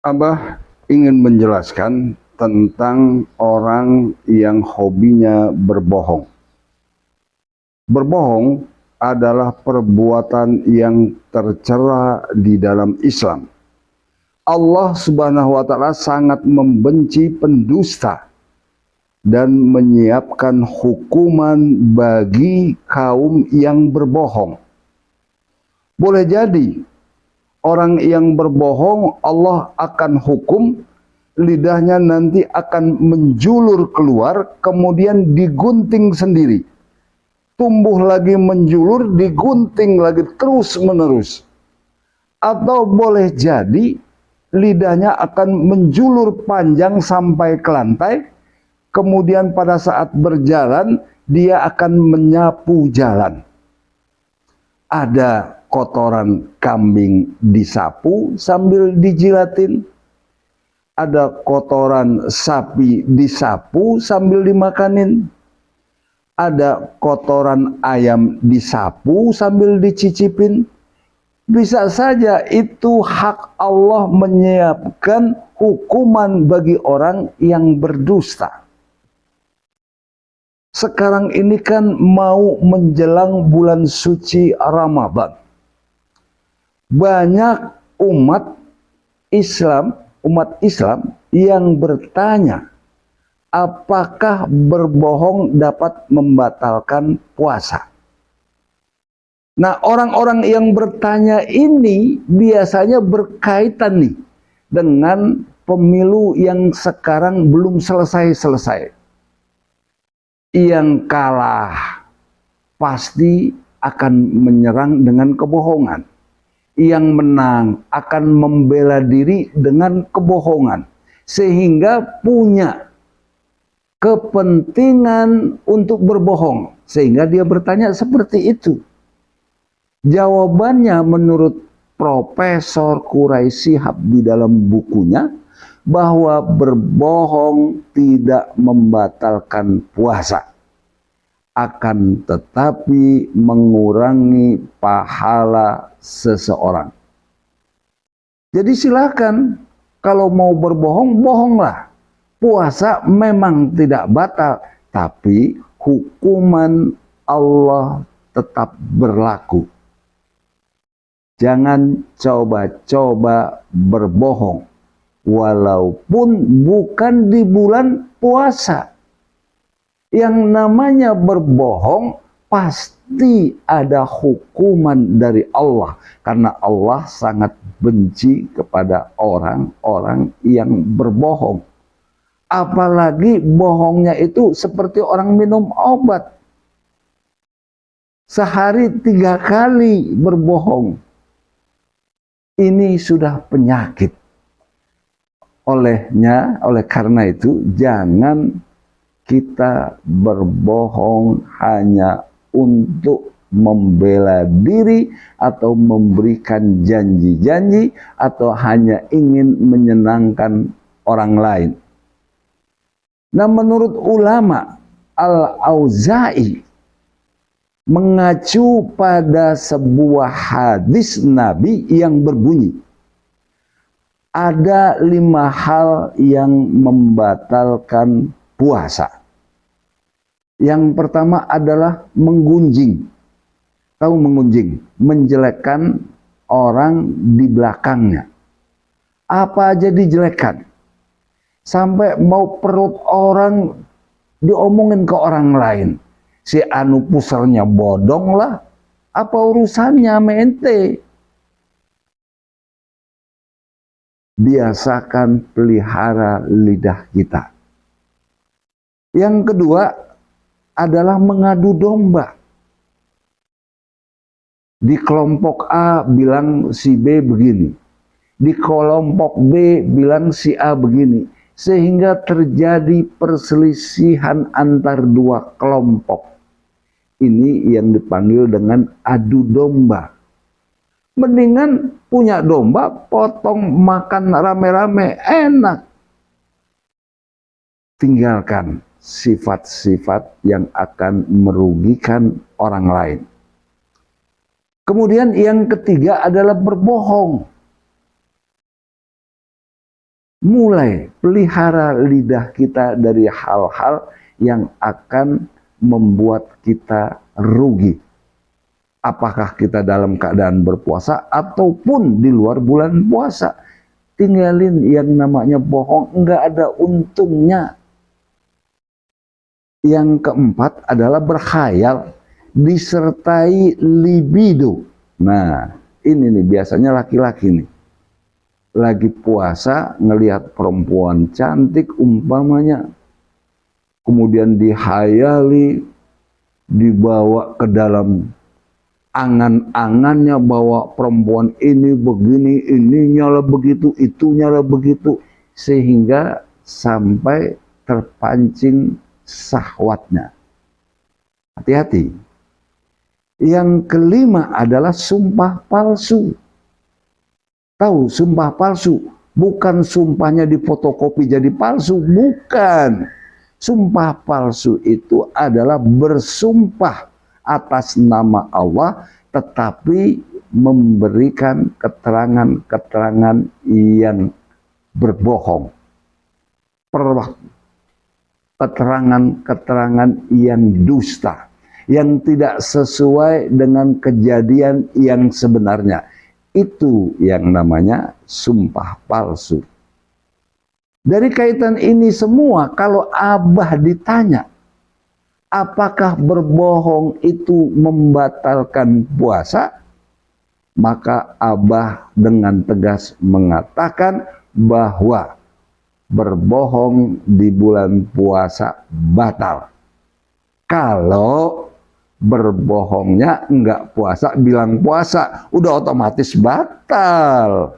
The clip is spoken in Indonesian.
Abah ingin menjelaskan tentang orang yang hobinya berbohong. Berbohong adalah perbuatan yang tercela di dalam Islam. Allah Subhanahu wa Ta'ala sangat membenci pendusta dan menyiapkan hukuman bagi kaum yang berbohong. Boleh jadi orang yang berbohong Allah akan hukum, lidahnya nanti akan menjulur keluar, kemudian digunting sendiri. Tumbuh lagi menjulur, digunting lagi terus menerus. Atau boleh jadi lidahnya akan menjulur panjang sampai ke lantai, kemudian pada saat berjalan dia akan menyapu jalan. Ada kotoran kambing disapu sambil dijilatin. Ada kotoran sapi disapu sambil dimakanin. Ada kotoran ayam disapu sambil dicicipin. Bisa saja itu hak Allah menyiapkan hukuman bagi orang yang berdusta. Sekarang ini kan mau menjelang bulan suci Ramadan. Banyak umat Islam yang bertanya, apakah berbohong dapat membatalkan puasa? Nah, orang-orang yang bertanya ini biasanya berkaitan nih dengan pemilu yang sekarang belum selesai-selesai. Yang kalah pasti akan menyerang dengan kebohongan. Yang menang akan membela diri dengan kebohongan. Sehingga punya kepentingan untuk berbohong. Sehingga dia bertanya seperti itu. Jawabannya menurut Profesor Quraisy Shihab di dalam bukunya, bahwa berbohong tidak membatalkan puasa, akan tetapi mengurangi pahala seseorang. Jadi silakan, kalau mau berbohong, bohonglah. Puasa memang tidak batal, tapi hukuman Allah tetap berlaku. Jangan coba-coba berbohong, walaupun bukan di bulan puasa. Yang namanya berbohong pasti ada hukuman dari Allah, karena Allah sangat benci kepada orang-orang yang berbohong. Apalagi bohongnya itu seperti orang minum obat. Sehari 3 kali berbohong. Ini sudah penyakit. Oleh karena itu jangan kita berbohong hanya untuk membela diri atau memberikan janji-janji atau hanya ingin menyenangkan orang lain. Nah, menurut ulama, Al-Auza'i mengacu pada sebuah hadis Nabi yang berbunyi, ada 5 hal yang membatalkan puasa. Yang pertama adalah menggunjing. Tahu menggunjing? Menjelekkan orang di belakangnya. Apa aja dijelekan. Sampai mau perut orang diomongin ke orang lain. Si anu pusernya bodong lah. Apa urusannya sama ente? Biasakan pelihara lidah kita. Yang kedua adalah mengadu domba. Di kelompok A bilang si B begini. Di kelompok B bilang si A begini. Sehingga terjadi perselisihan antar 2 kelompok. Ini yang dipanggil dengan adu domba. Mendingan punya domba, potong makan rame-rame, enak. Tinggalkan sifat-sifat yang akan merugikan orang lain. Kemudian yang ketiga adalah berbohong. mulai pelihara lidah kita dari hal-hal yang akan membuat kita rugi. Apakah kita dalam keadaan berpuasa ataupun di luar bulan puasa. Tinggalin yang namanya bohong, enggak ada untungnya. Yang keempat adalah berkhayal disertai libido. Nah, ini nih biasanya laki-laki nih. Lagi puasa ngelihat perempuan cantik umpamanya, kemudian dihayali, dibawa ke dalam angan-angannya bahwa perempuan ini begini, ininya lah begitu, itunya lah begitu, sehingga sampai terpancing syahwatnya. Hati-hati. Yang kelima adalah sumpah palsu. Tahu sumpah palsu? Bukan sumpahnya difotokopi jadi palsu, bukan. Sumpah palsu itu adalah bersumpah atas nama Allah, tetapi memberikan keterangan-keterangan yang berbohong. Keterangan-keterangan yang dusta, yang tidak sesuai dengan kejadian yang sebenarnya. Itu yang namanya sumpah palsu. Dari kaitan ini semua, kalau Abah ditanya, apakah berbohong itu membatalkan puasa? Maka Abah dengan tegas mengatakan bahwa berbohong di bulan puasa batal. Kalau berbohongnya enggak puasa, bilang puasa, udah otomatis batal.